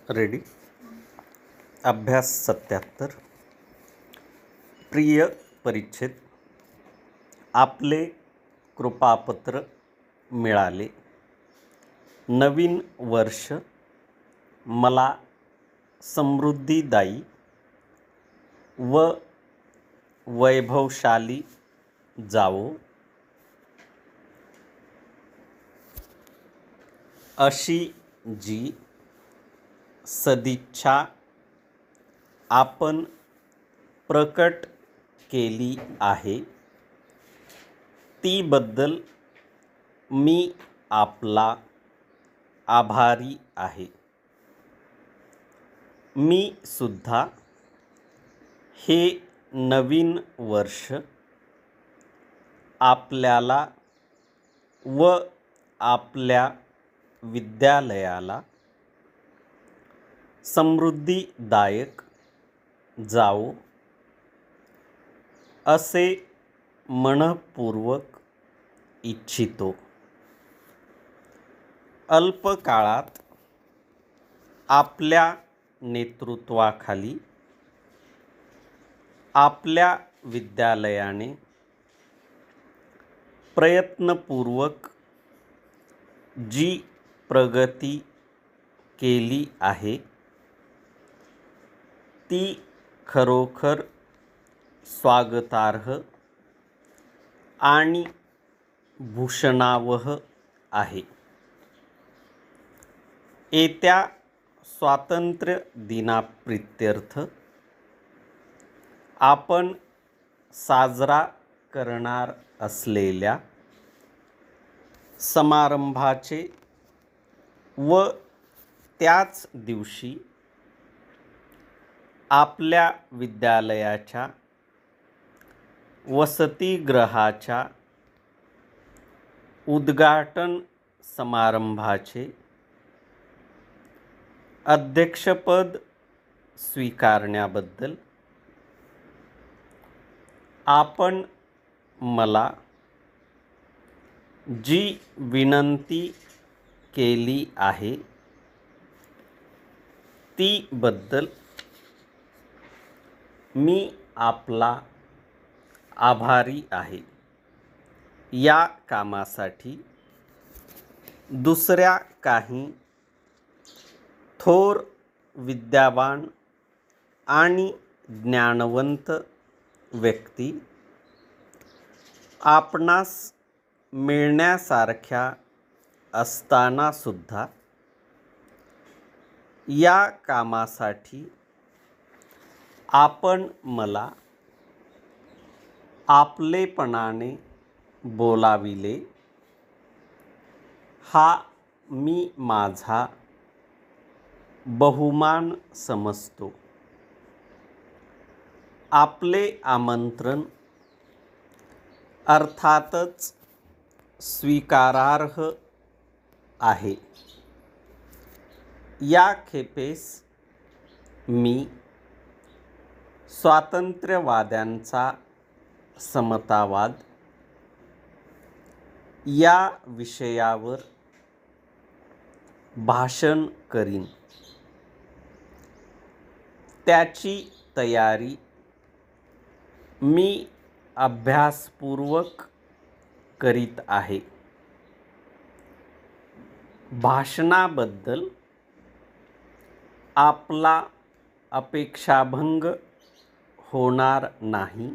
Ready. अभ्यास 77. प्रिय परिच्छेद. आपले कृपापत्र मिळाले. नवीन वर्ष मला समृद्धीदायी व वैभवशाली जावो अशी जी सदिच्छा आपण प्रकट केली आहे तीबद्दल मी आपला आभारी आहे. मी सुद्धा हे नवीन वर्ष आपल्याला व आपल्या विद्यालयाला समृद्धीदायक जावो असे मनःपूर्वक इच्छितो. अल्पकाळात आपल्या नेतृत्वाखाली आपल्या विद्यालयाने प्रयत्नपूर्वक जी प्रगती केली आहे ती खरोखर स्वागतार्ह आणि भूषणावह आहे. येत्या स्वातंत्र्य दिनाप्रीत्यर्थ आपण साजरा करणार असलेल्या समारंभाचे व त्याच दिवशी आपल्या विद्यालयाच्या वसतिगृहाच्या उद्घाटन समारंभाचे अध्यक्षपद स्वीकारण्याबद्दल आपण मला जी विनंती केली आहे तीबद्दल मी आपला आभारी आहे. या कामासाठी दुसऱ्या काही थोर विद्यावान आणि ज्ञानवंत व्यक्ती आपणास मिळण्यासारख्या असतानासुद्धा या कामासाठी आपण मला आपलेपणाने बोलाविले हा मी माझा बहुमान समजतो. आपले आमंत्रण अर्थातच स्वीकारार्ह आहे. या खेपेस मी स्वातंत्र्यवाद्यांचा समतावाद या विषयावर भाषण करीन. त्याची तयारी मी अभ्यासपूर्वक करीत आहे. भाषणाबद्दल आपला अपेक्षाभंग होणार नाही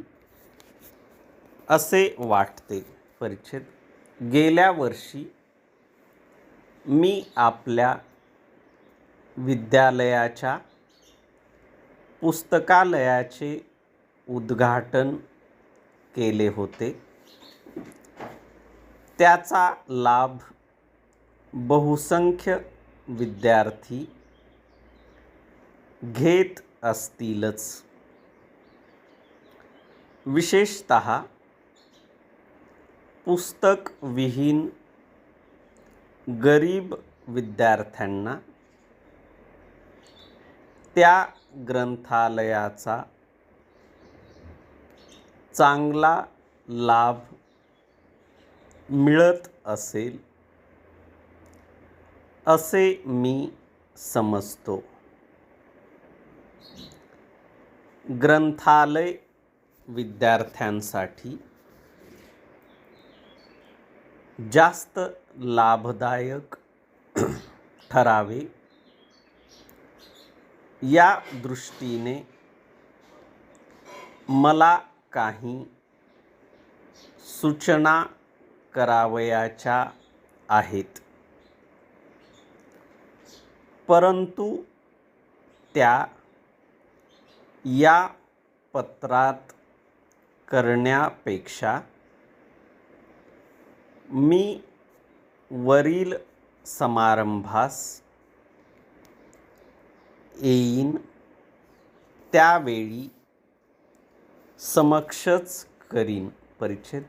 असे वाटते. परिच्छेद. गेल्या वर्षी मी आपल्या विद्यालयाच्या पुस्तकालयाचे उद्घाटन केले होते. त्याचा लाभ बहुसंख्य विद्यार्थी घेत असतीलच. विशेषतः पुस्तकविहीन गरीब विद्यार्थ्यांना त्या ग्रंथालयाचा चांगला लाभ मिळत असेल असे मी समजतो. ग्रंथालय विद्यार्थ्यांसाठी जास्त लाभदायक ठरावे या दृष्टीने मला काही सूचना करावयाच्या आहेत, परंतु त्या या पत्रात करण्यापेक्षा मी वरील समारंभास येईन त्यावेळी समक्षच करीन. परिच्छेद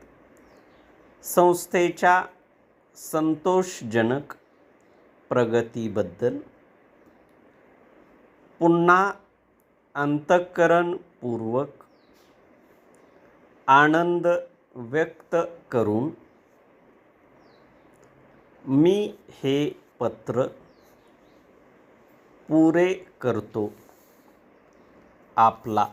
संस्थेच्या संतोषजनक प्रगतीबद्दल पुन्हा अंतःकरणपूर्वक आनंद व्यक्त करून मी हे पत्र पुरे करतो. आपला